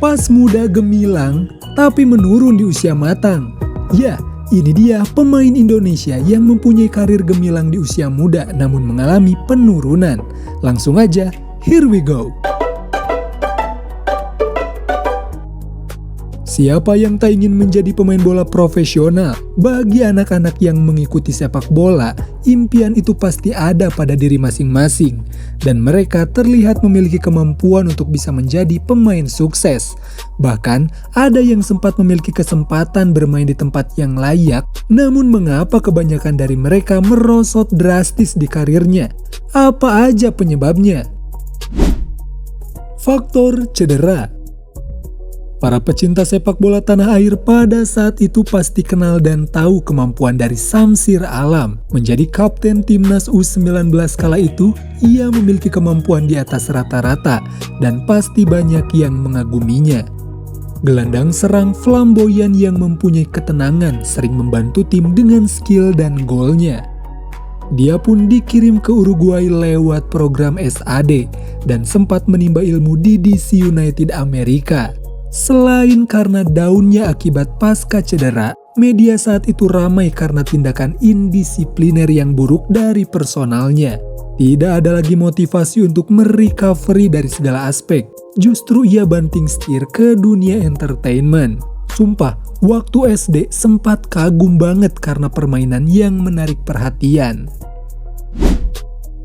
Pas muda gemilang, tapi menurun di usia matang. Ya, ini dia pemain Indonesia yang mempunyai karir gemilang di usia muda namun mengalami penurunan. Langsung aja, here we go. Siapa yang tak ingin menjadi pemain bola profesional? Bagi anak-anak yang mengikuti sepak bola, impian itu pasti ada pada diri masing-masing. Dan mereka terlihat memiliki kemampuan untuk bisa menjadi pemain sukses. Bahkan, ada yang sempat memiliki kesempatan bermain di tempat yang layak, namun mengapa kebanyakan dari mereka merosot drastis di karirnya? Apa aja penyebabnya? Faktor cedera. Para pecinta sepak bola tanah air pada saat itu pasti kenal dan tahu kemampuan dari Samsir Alam. Menjadi kapten timnas U19 kala itu, ia memiliki kemampuan di atas rata-rata dan pasti banyak yang mengaguminya. Gelandang serang flamboyan yang mempunyai ketenangan sering membantu tim dengan skill dan golnya. Dia pun dikirim ke Uruguay lewat program SAD dan sempat menimba ilmu di DC United Amerika. Selain karena daunnya akibat pasca cedera, media saat itu ramai karena tindakan indisipliner yang buruk dari personalnya. Tidak ada lagi motivasi untuk merecovery dari segala aspek. Justru ia banting setir ke dunia entertainment. Sumpah, waktu SD sempat kagum banget karena permainan yang menarik perhatian.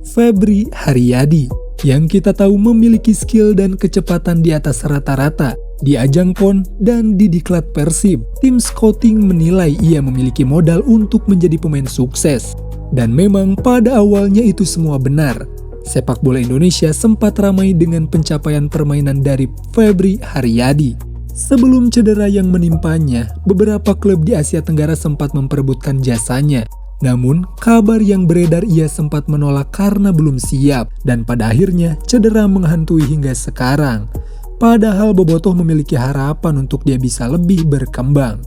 Febri Haryadi, yang kita tahu memiliki skill dan kecepatan di atas rata-rata. Di ajang PON dan di diklat Persib, tim scouting menilai ia memiliki modal untuk menjadi pemain sukses. Dan memang pada awalnya itu semua benar. Sepak bola Indonesia sempat ramai dengan pencapaian permainan dari Febri Haryadi. Sebelum cedera yang menimpanya, beberapa klub di Asia Tenggara sempat memperebutkan jasanya. Namun, kabar yang beredar ia sempat menolak karena belum siap, dan pada akhirnya cedera menghantui hingga sekarang. Padahal Bobotoh memiliki harapan untuk dia bisa lebih berkembang.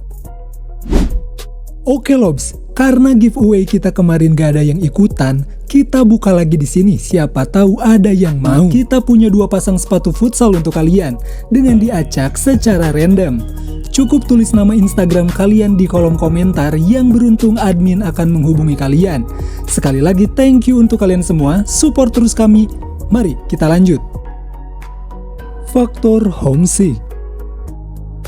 Oke Lobs, karena giveaway kita kemarin gak ada yang ikutan, kita buka lagi di sini. Siapa tahu ada yang mau. Kita punya 2 pasang sepatu futsal untuk kalian dengan diacak secara random. Cukup tulis nama Instagram kalian di kolom komentar, yang beruntung admin akan menghubungi kalian. Sekali lagi thank you untuk kalian semua, support terus kami. Mari kita lanjut. Faktor homesick.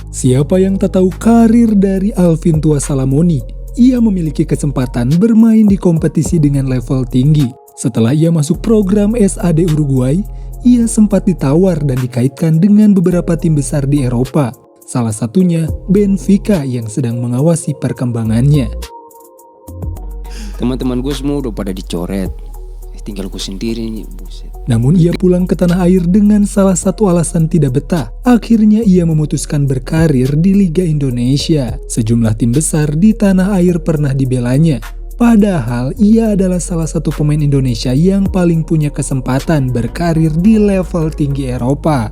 Siapa yang tak tahu karir dari Alvin Tua Salamoni? Ia memiliki kesempatan bermain di kompetisi dengan level tinggi. Setelah ia masuk program SAD Uruguay, ia sempat ditawar dan dikaitkan dengan beberapa tim besar di Eropa. Salah satunya Benfica yang sedang mengawasi perkembangannya. Teman-teman gue semua udah pada dicoret. Tinggal gue sendiri nih, buset. Namun ia pulang ke tanah air dengan salah satu alasan tidak betah. Akhirnya ia memutuskan berkarir di Liga Indonesia. Sejumlah tim besar di tanah air pernah dibelanya. Padahal ia adalah salah satu pemain Indonesia yang paling punya kesempatan berkarir di level tinggi Eropa.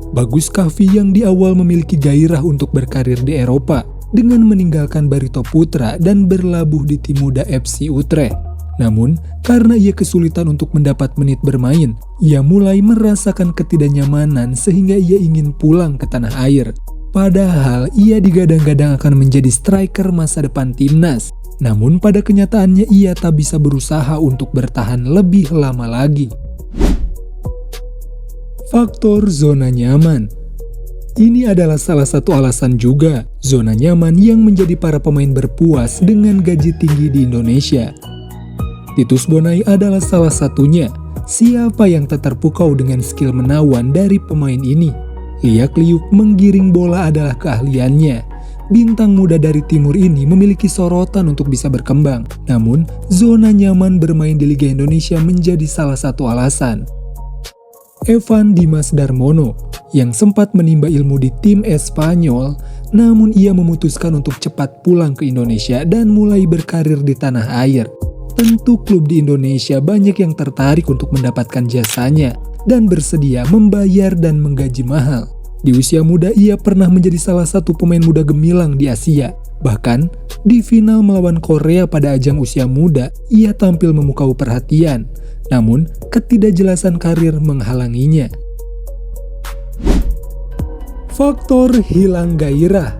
Bagus Kahvi yang di awal memiliki gairah untuk berkarir di Eropa dengan meninggalkan Barito Putra dan berlabuh di tim muda FC Utrecht. Namun, karena ia kesulitan untuk mendapat menit bermain, ia mulai merasakan ketidaknyamanan sehingga ia ingin pulang ke tanah air. Padahal ia digadang-gadang akan menjadi striker masa depan timnas. Namun pada kenyataannya ia tak bisa berusaha untuk bertahan lebih lama lagi. Faktor zona nyaman. Ini adalah salah satu alasan juga, zona nyaman yang menjadi para pemain berpuas dengan gaji tinggi di Indonesia. Titus Bonai adalah salah satunya. Siapa yang tak terpukau dengan skill menawan dari pemain ini? Liak-liuk menggiring bola adalah keahliannya. Bintang muda dari timur ini memiliki sorotan untuk bisa berkembang. Namun, zona nyaman bermain di Liga Indonesia menjadi salah satu alasan. Evan Dimas Darmono, yang sempat menimba ilmu di tim Espanyol, namun ia memutuskan untuk cepat pulang ke Indonesia dan mulai berkarir di tanah air. Tentu klub di Indonesia banyak yang tertarik untuk mendapatkan jasanya dan bersedia membayar dan menggaji mahal. Di usia muda ia pernah menjadi salah satu pemain muda gemilang di Asia. Bahkan, di final melawan Korea pada ajang usia muda, ia tampil memukau perhatian. Namun, ketidakjelasan karir menghalanginya. Faktor hilang gairah.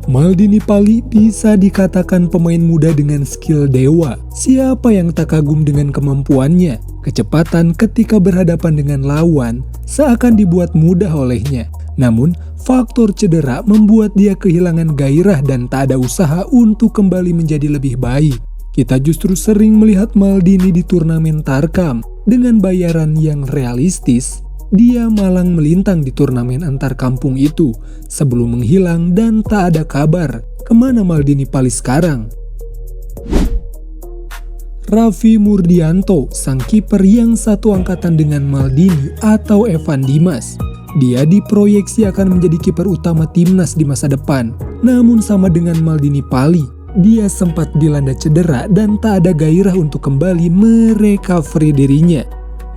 Maldini Pali bisa dikatakan pemain muda dengan skill dewa. Siapa yang tak kagum dengan kemampuannya? Kecepatan ketika berhadapan dengan lawan seakan dibuat mudah olehnya. Namun, faktor cedera membuat dia kehilangan gairah dan tak ada usaha untuk kembali menjadi lebih baik. Kita justru sering melihat Maldini di turnamen Tarkam dengan bayaran yang realistis. Dia malang melintang di turnamen antar kampung itu sebelum menghilang dan tak ada kabar kemana Maldini Pali sekarang. Raffi Murdianto, sang kiper yang satu angkatan dengan Maldini atau Evan Dimas. Dia diproyeksi akan menjadi kiper utama timnas di masa depan. Namun sama dengan Maldini Pali, dia sempat dilanda cedera dan tak ada gairah untuk kembali merecovery dirinya.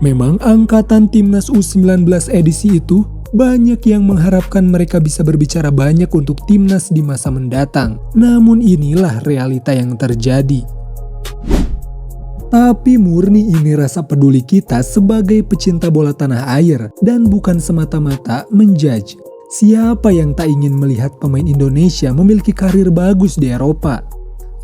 Memang angkatan timnas U19 edisi itu banyak yang mengharapkan mereka bisa berbicara banyak untuk timnas di masa mendatang. Namun inilah realita yang terjadi. Tapi murni ini rasa peduli kita sebagai pecinta bola tanah air dan bukan semata-mata menjudge. Siapa yang tak ingin melihat pemain Indonesia memiliki karir bagus di Eropa?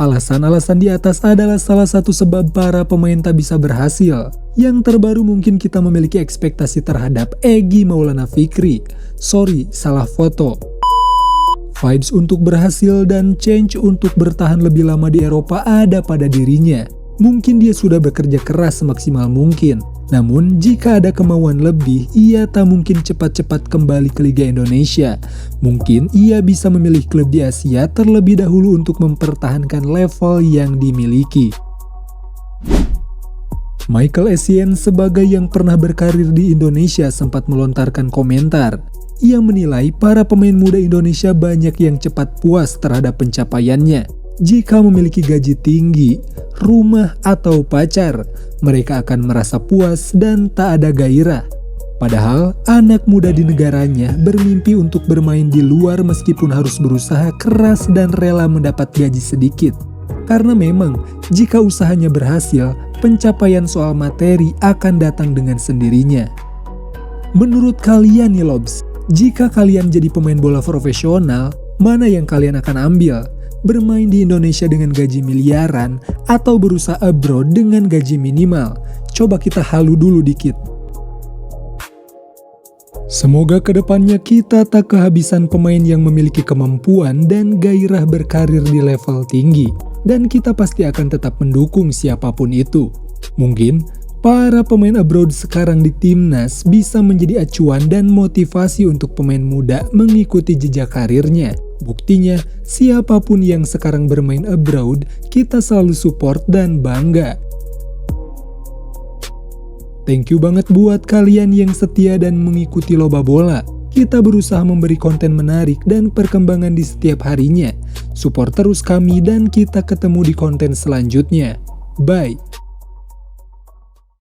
Alasan-alasan di atas adalah salah satu sebab para pemain tak bisa berhasil. Yang terbaru mungkin kita memiliki ekspektasi terhadap Egy Maulana Fikri. Sorry, salah foto. Vibes untuk berhasil dan change untuk bertahan lebih lama di Eropa ada pada dirinya. Mungkin dia sudah bekerja keras semaksimal mungkin. Namun jika ada kemauan lebih, ia tak mungkin cepat-cepat kembali ke Liga Indonesia. Mungkin ia bisa memilih klub di Asia terlebih dahulu untuk mempertahankan level yang dimiliki. Michael Essien sebagai yang pernah berkarir di Indonesia sempat melontarkan komentar. Ia menilai para pemain muda Indonesia banyak yang cepat puas terhadap pencapaiannya. Jika memiliki gaji tinggi, rumah atau pacar, mereka akan merasa puas dan tak ada gairah. Padahal anak muda di negaranya bermimpi untuk bermain di luar meskipun harus berusaha keras dan rela mendapat gaji sedikit. Karena memang jika usahanya berhasil, pencapaian soal materi akan datang dengan sendirinya. Menurut kalian nih Lobs, jika kalian jadi pemain bola profesional, mana yang kalian akan ambil? Bermain di Indonesia dengan gaji miliaran atau berusaha abroad dengan gaji minimal? Coba kita halu dulu dikit. Semoga kedepannya kita tak kehabisan pemain yang memiliki kemampuan dan gairah berkarir di level tinggi. Dan kita pasti akan tetap mendukung siapapun itu. Mungkin para pemain abroad sekarang di timnas bisa menjadi acuan dan motivasi untuk pemain muda mengikuti jejak karirnya. Buktinya, siapapun yang sekarang bermain abroad, kita selalu support dan bangga. Thank you banget buat kalian yang setia dan mengikuti Loba Bola. Kita berusaha memberi konten menarik dan perkembangan di setiap harinya. Support terus kami dan kita ketemu di konten selanjutnya. Bye!